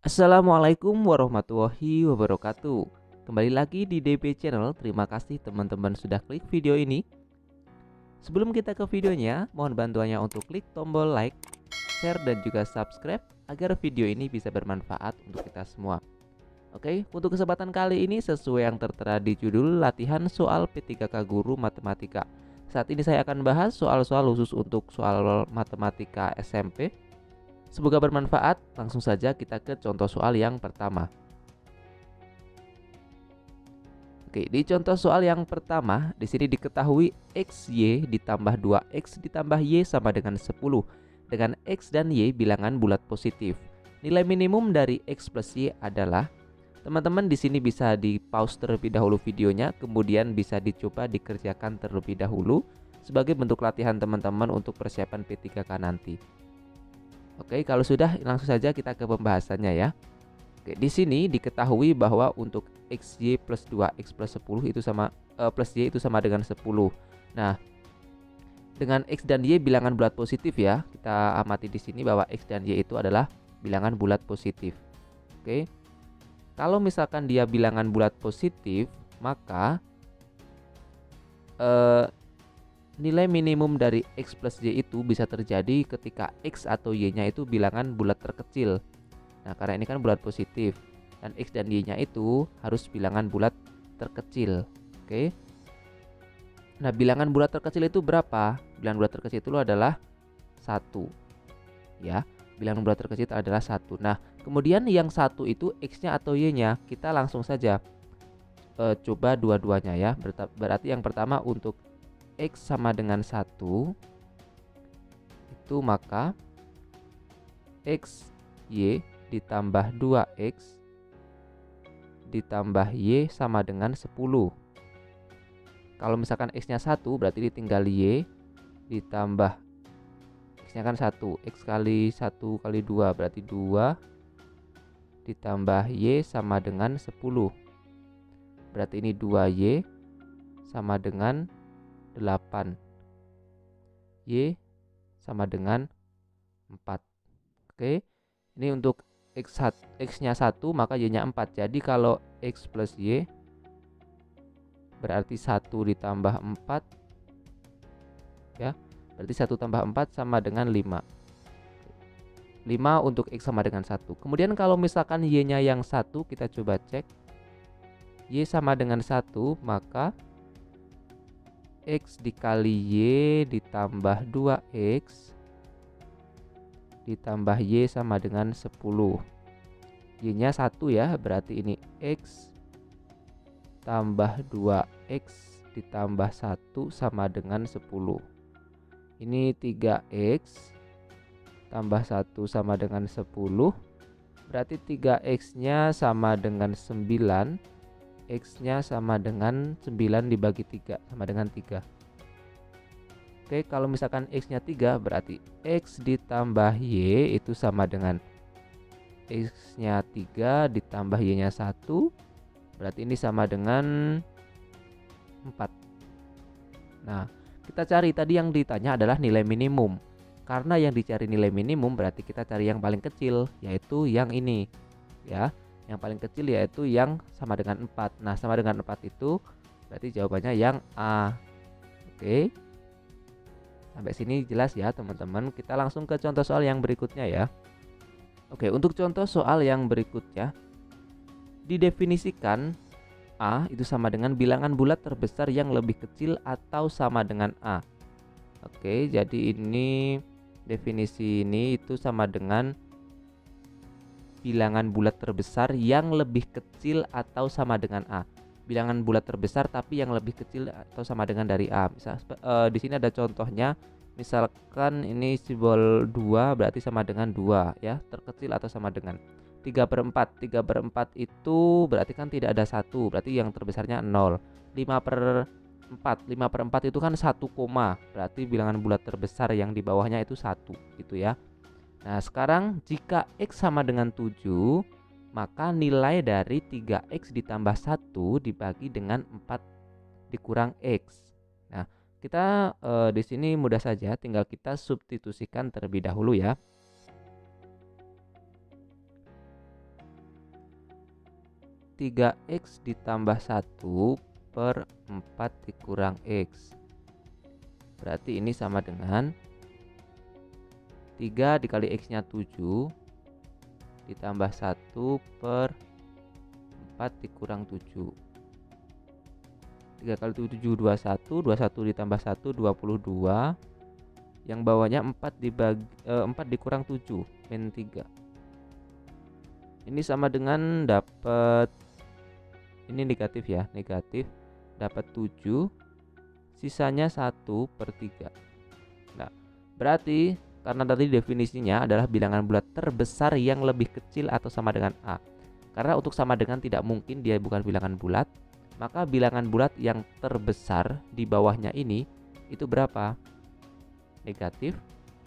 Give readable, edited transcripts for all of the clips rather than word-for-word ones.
Assalamualaikum warahmatullahi wabarakatuh. Kembali lagi di DP Channel. Terima kasih teman-teman sudah klik video ini. Sebelum kita ke videonya, mohon bantuannya untuk klik tombol like, share, dan juga subscribe agar video ini bisa bermanfaat untuk kita semua. Oke, untuk kesempatan kali ini sesuai yang tertera di judul latihan soal P3K Guru Matematika. Saat ini saya akan bahas soal-soal khusus untuk soal matematika SMP. Semoga bermanfaat. Langsung saja kita ke contoh soal yang pertama. Oke, di contoh soal yang pertama, di sini diketahui XY ditambah 2X ditambah Y sama dengan 10. Dengan X dan Y bilangan bulat positif. Nilai minimum dari X plus Y adalah, teman-teman di sini bisa di pause terlebih dahulu videonya, kemudian bisa dicoba dikerjakan terlebih dahulu sebagai bentuk latihan teman-teman untuk persiapan P3K nanti. Oke, kalau sudah langsung saja kita ke pembahasannya ya. Oke, di sini diketahui bahwa untuk XY plus 2X plus 10 itu sama plus Y itu sama dengan 10. Nah, dengan X dan Y bilangan bulat positif ya. Kita amati di sini bahwa X dan Y itu adalah bilangan bulat positif. Oke. Kalau misalkan dia bilangan bulat positif, maka nilai minimum dari X plus Y itu bisa terjadi ketika X atau Y-nya itu bilangan bulat terkecil. Nah, karena ini kan bulat positif dan X dan Y-nya itu harus bilangan bulat terkecil. Oke. Nah, bilangan bulat terkecil itu berapa? Bilangan bulat terkecil itu adalah 1. Ya, bilangan bulat terkecil itu adalah 1. Nah, kemudian yang 1 itu X-nya atau Y-nya. Kita langsung saja coba dua-duanya ya. Berarti yang pertama untuk X sama dengan 1 itu maka X Y ditambah 2X ditambah Y sama dengan 10. Kalau misalkan X-nya 1 berarti ditinggal Y ditambah X-nya kan 1. X kali 1 kali 2 berarti 2 ditambah Y sama dengan 10. Berarti ini 2Y sama dengan 8. Y sama dengan 4. Oke. Ini untuk X-nya 1 maka Y-nya 4. Jadi kalau X plus Y berarti 1 ditambah 4 ya. Berarti 1 tambah 4 sama dengan 5. 5 untuk X sama dengan 1. Kemudian kalau misalkan Y-nya yang 1, kita coba cek. Y sama dengan 1, maka X dikali Y ditambah 2X ditambah Y sama dengan 10. Y-nya 1 ya, berarti ini X tambah 2X ditambah 1 sama dengan 10. Ini 3X tambah 1 sama dengan 10. Berarti 3X-nya sama dengan 9. X-nya sama dengan 9 dibagi 3 sama dengan 3. Oke, kalau misalkan X-nya 3 berarti X ditambah Y itu sama dengan X-nya 3 ditambah Y-nya 1. Berarti ini sama dengan 4. Nah, kita cari tadi yang ditanya adalah nilai minimum. Karena yang dicari nilai minimum berarti kita cari yang paling kecil, yaitu yang ini. Ya, yang paling kecil yaitu yang sama dengan 4. Nah, sama dengan 4 itu berarti jawabannya yang A. Oke. Sampai sini jelas ya teman-teman. Kita langsung ke contoh soal yang berikutnya ya. Oke, untuk contoh soal yang berikutnya, didefinisikan A itu sama dengan bilangan bulat terbesar yang lebih kecil atau sama dengan A. Oke, jadi ini definisi ini itu sama dengan bilangan bulat terbesar yang lebih kecil atau sama dengan A. Bilangan bulat terbesar tapi yang lebih kecil atau sama dengan dari A. Misal di sini ada contohnya. Misalkan ini simbol 2 berarti sama dengan 2 ya, terkecil atau sama dengan 3/4. 3/4 itu berarti kan tidak ada 1, berarti yang terbesarnya 0. 5/4. 5/4 itu kan 1 koma, berarti bilangan bulat terbesar yang di bawahnya itu 1 gitu ya. Nah, sekarang jika X sama dengan 7, maka nilai dari 3X ditambah 1 dibagi dengan 4 dikurang X. Nah, kita di sini mudah saja, tinggal kita substitusikan terlebih dahulu ya. 3x ditambah 1 per 4 dikurang x. Berarti ini sama dengan 3 dikali x nya 7 ditambah 1 per 4 dikurang 7. 3 kali 7 21, 21 ditambah 1 22. Yang bawahnya 4 dikurang 7 min 3. Ini sama dengan dapat, ini negatif ya, negatif, dapat 7, sisanya 1 per 3. Nah, berarti karena tadi definisinya adalah bilangan bulat terbesar yang lebih kecil atau sama dengan A. Karena untuk sama dengan tidak mungkin dia bukan bilangan bulat, maka bilangan bulat yang terbesar di bawahnya ini itu berapa? Negatif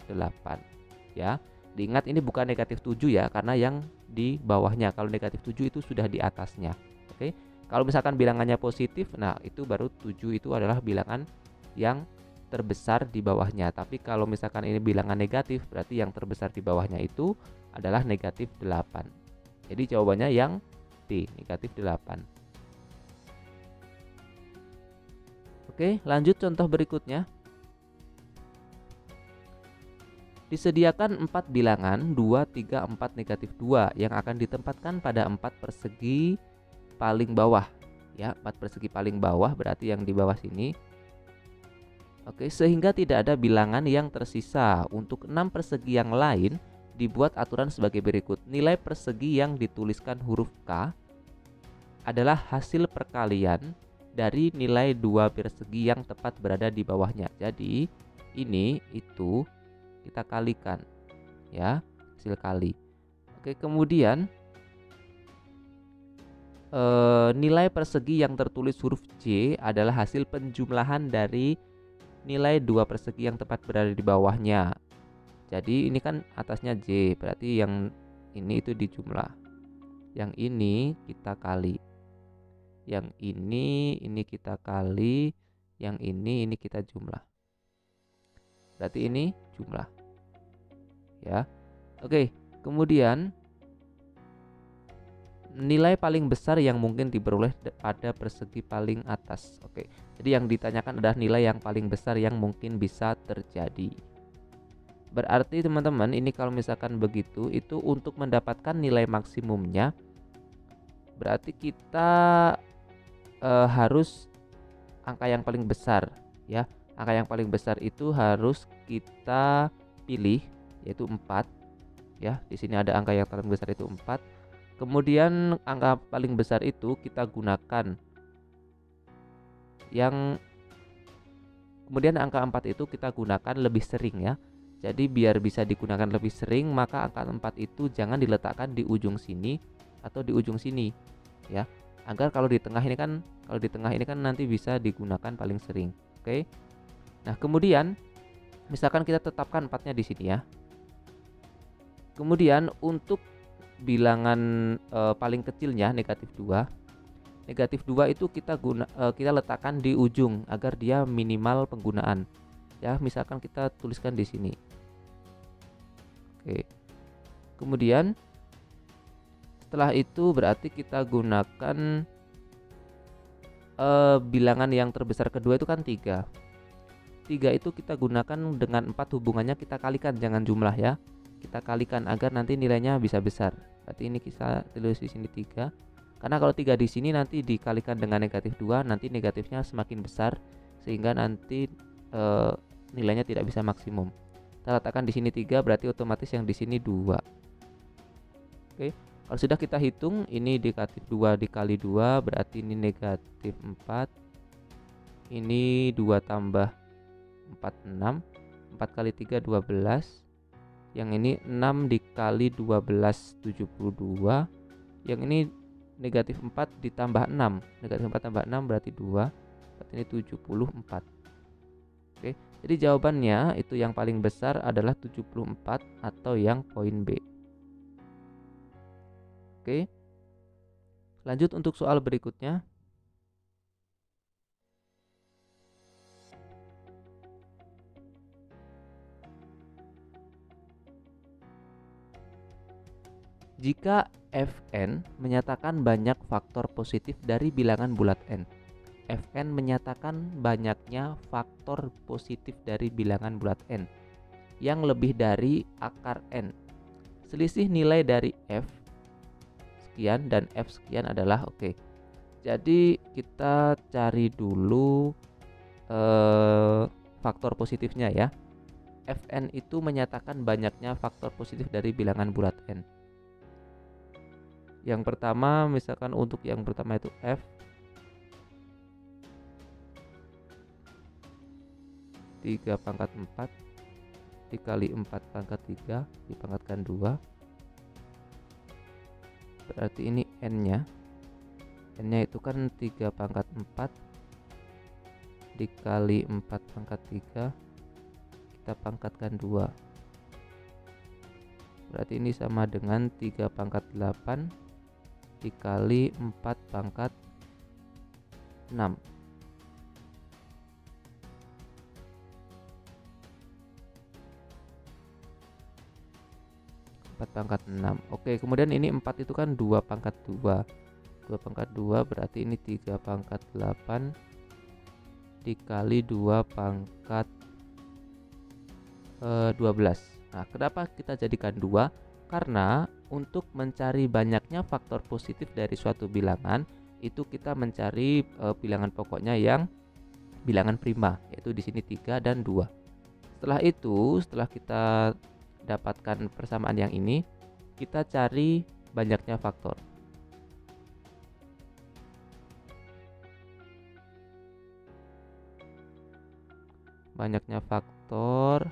8 ya. Diingat ini bukan negatif 7 ya, karena yang di bawahnya. Kalau negatif 7 itu sudah di atasnya. Oke. Kalau misalkan bilangannya positif, nah itu baru 7 itu adalah bilangan yang terbesar di bawahnya. Tapi kalau misalkan ini bilangan negatif, berarti yang terbesar di bawahnya itu adalah negatif 8. Jadi jawabannya yang D, negatif 8. Oke, lanjut contoh berikutnya. Disediakan 4 bilangan 2, 3, 4, negatif 2 yang akan ditempatkan pada 4 persegi paling bawah. Ya, 4 persegi paling bawah berarti yang di bawah sini. Oke, sehingga tidak ada bilangan yang tersisa. Untuk 6 persegi yang lain dibuat aturan sebagai berikut. Nilai persegi yang dituliskan huruf K adalah hasil perkalian dari nilai 2 persegi yang tepat berada di bawahnya. Jadi ini itu kita kalikan ya, hasil kali. Oke, kemudian nilai persegi yang tertulis huruf J adalah hasil penjumlahan dari nilai 2 persegi yang tepat berada di bawahnya. Jadi ini kan atasnya J, berarti yang ini itu dijumlah. Yang ini kita kali. Yang ini kita kali, yang ini kita jumlah. Berarti ini jumlah. Ya. Oke, kemudian nilai paling besar yang mungkin diperoleh pada persegi paling atas. Oke. Jadi yang ditanyakan adalah nilai yang paling besar yang mungkin bisa terjadi. Berarti teman-teman, ini kalau misalkan begitu, itu untuk mendapatkan nilai maksimumnya berarti kita harus angka yang paling besar ya. Angka yang paling besar itu harus kita pilih, yaitu 4 ya. Di sini ada angka yang paling besar itu 4. Kemudian angka paling besar itu kita gunakan kemudian angka 4 itu kita gunakan lebih sering ya. Jadi biar bisa digunakan lebih sering, maka angka 4 itu jangan diletakkan di ujung sini atau di ujung sini ya. Agar kalau di tengah ini kan nanti bisa digunakan paling sering. Oke. Nah, kemudian misalkan kita tetapkan 4-nya di sini ya. Kemudian untuk bilangan paling kecilnya negatif 2. Negatif 2 itu kita letakkan di ujung agar dia minimal penggunaan. Ya, misalkan kita tuliskan di sini. Oke. Kemudian setelah itu berarti kita gunakan bilangan yang terbesar kedua itu kan 3. 3 itu kita gunakan dengan 4, hubungannya kita kalikan, jangan jumlah ya. Kita kalikan agar nanti nilainya bisa besar. Berarti ini kita tulis di sini 3. Karena kalau 3 di sini nanti dikalikan dengan negatif 2, nanti negatifnya semakin besar sehingga nanti nilainya tidak bisa maksimum. Kita letakkan di sini 3, berarti otomatis yang di sini 2. Oke. Kalau sudah kita hitung, ini negatif 2 dikali 2 berarti ini negatif 4. Ini 2 tambah 4, 6. 4 kali 3, 12. Yang ini 6 dikali 12, 72. Yang ini negatif 4 ditambah 6. Negatif 4 tambah 6 berarti 2. Berarti ini 74. Oke, jadi jawabannya itu yang paling besar adalah 74 atau yang poin B. Oke. Lanjut untuk soal berikutnya. Jika Fn menyatakan banyak faktor positif dari bilangan bulat n. Fn menyatakan banyaknya faktor positif dari bilangan bulat n yang lebih dari akar n. Selisih nilai dari F sekian dan F sekian adalah oke. Jadi kita cari dulu faktor positifnya ya. Fn itu menyatakan banyaknya faktor positif dari bilangan bulat n. Yang pertama, misalkan untuk yang pertama itu F 3 pangkat 4 dikali 4 pangkat 3 dipangkatkan 2. Berarti ini n-nya. N-nya itu kan 3 pangkat 4 dikali 4 pangkat 3 kita pangkatkan 2. Berarti ini sama dengan 3 pangkat 8 dikali 4 pangkat 6. 4 pangkat 6. Oke, kemudian ini 4 itu kan 2 pangkat 2. 2 pangkat 2 berarti ini 3 pangkat 8 dikali 2 pangkat 12. Nah, kenapa kita jadikan 2? Karena untuk mencari banyaknya faktor positif dari suatu bilangan, itu kita mencari bilangan pokoknya yang bilangan prima, yaitu di sini 3 dan 2. Setelah itu, setelah kita dapatkan persamaan yang ini, kita cari banyaknya faktor. Banyaknya faktor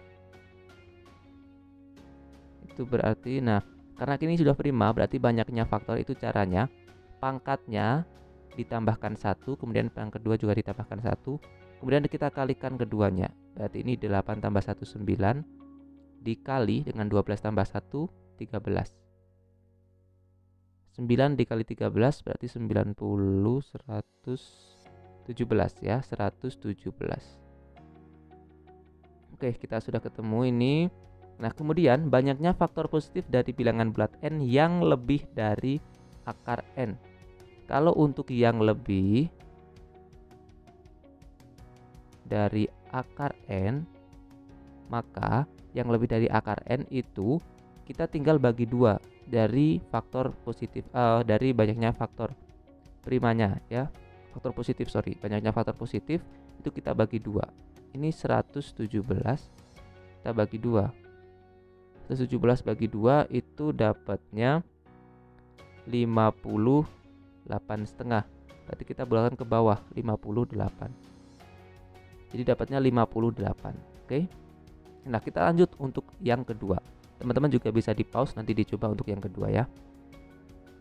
itu berarti, nah karena ini sudah prima, berarti banyaknya faktor itu caranya pangkatnya ditambahkan 1, kemudian pangkat kedua juga ditambahkan 1, kemudian kita kalikan keduanya. Berarti ini 8 tambah 1 9 dikali dengan 12 tambah 1 13. 9 dikali 13 berarti 90 117 ya, 117. Oke, kita sudah ketemu ini. Nah, kemudian banyaknya faktor positif dari bilangan bulat n yang lebih dari akar n. Kalau untuk yang lebih dari akar n, maka yang lebih dari akar n itu kita tinggal bagi 2 dari faktor positif, dari banyaknya faktor primanya ya. Faktor positif, banyaknya faktor positif itu kita bagi 2. Ini 117 kita bagi 2. 117 bagi 2 itu dapatnya 58,5. Berarti kita bulatkan ke bawah 58. Jadi dapatnya 58. Oke. Nah, kita lanjut untuk yang kedua. Teman-teman juga bisa di pause, nanti dicoba untuk yang kedua ya.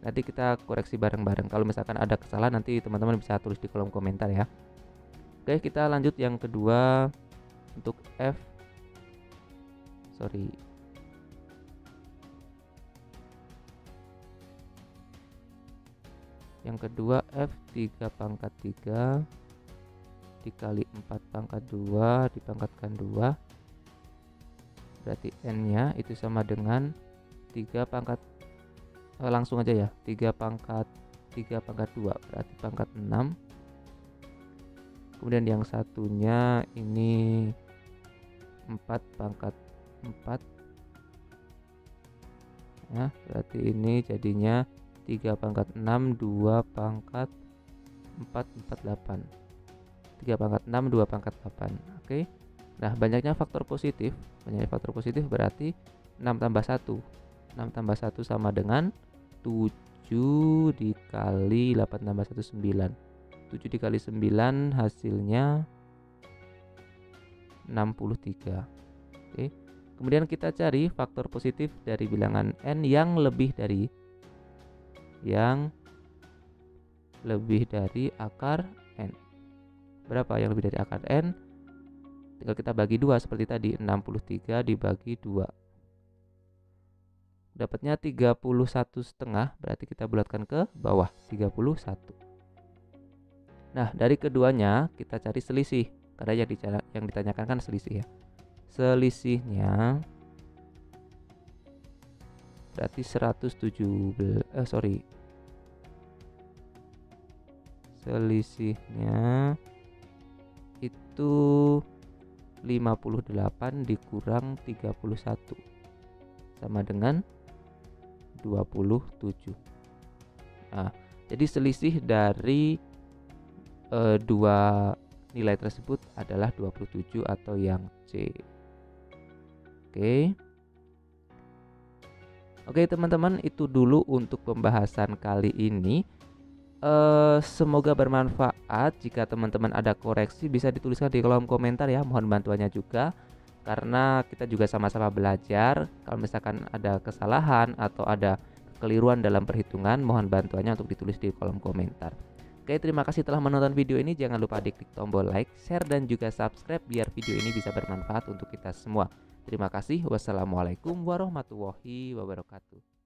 Nanti kita koreksi bareng-bareng. Kalau misalkan ada kesalahan, nanti teman-teman bisa tulis di kolom komentar ya. Oke, kita lanjut yang kedua untuk F. Yang kedua F 3 pangkat 3 dikali 4 pangkat 2 dipangkatkan 2. Berarti n-nya itu sama dengan 3 pangkat langsung aja ya, 3 pangkat 2 berarti pangkat 6. Kemudian yang satunya ini 4 pangkat 4 ya, berarti ini jadinya 3 pangkat 6 2 pangkat 4 8. 3 pangkat 6 2 pangkat 8. Oke. Nah, banyaknya faktor positif berarti 6 tambah 1. 6 tambah 1 sama dengan 7 dikali 8 tambah 1 9. 7 dikali 9 hasilnya 63. Oke. Kemudian kita cari faktor positif dari bilangan n yang lebih dari akar n. Berapa yang lebih dari akar n? Tinggal kita bagi 2 seperti tadi, 63 dibagi 2. Dapatnya 31,5, berarti kita bulatkan ke bawah 31. Nah, dari keduanya kita cari selisih, karena yang ditanyakan kan selisih ya. Selisihnya berarti 117 selisihnya itu 58 dikurang 31 sama dengan 27. Nah, jadi selisih dari dua nilai tersebut adalah 27 atau yang C. Oke teman-teman, itu dulu untuk pembahasan kali ini. Semoga bermanfaat. Jika teman-teman ada koreksi bisa dituliskan di kolom komentar ya, mohon bantuannya juga, karena kita juga sama-sama belajar. Kalau misalkan ada kesalahan atau ada kekeliruan dalam perhitungan, mohon bantuannya untuk ditulis di kolom komentar. Oke, terima kasih telah menonton video ini. Jangan lupa klik tombol like, share, dan juga subscribe biar video ini bisa bermanfaat untuk kita semua. Terima kasih. Wassalamualaikum warahmatullahi wabarakatuh.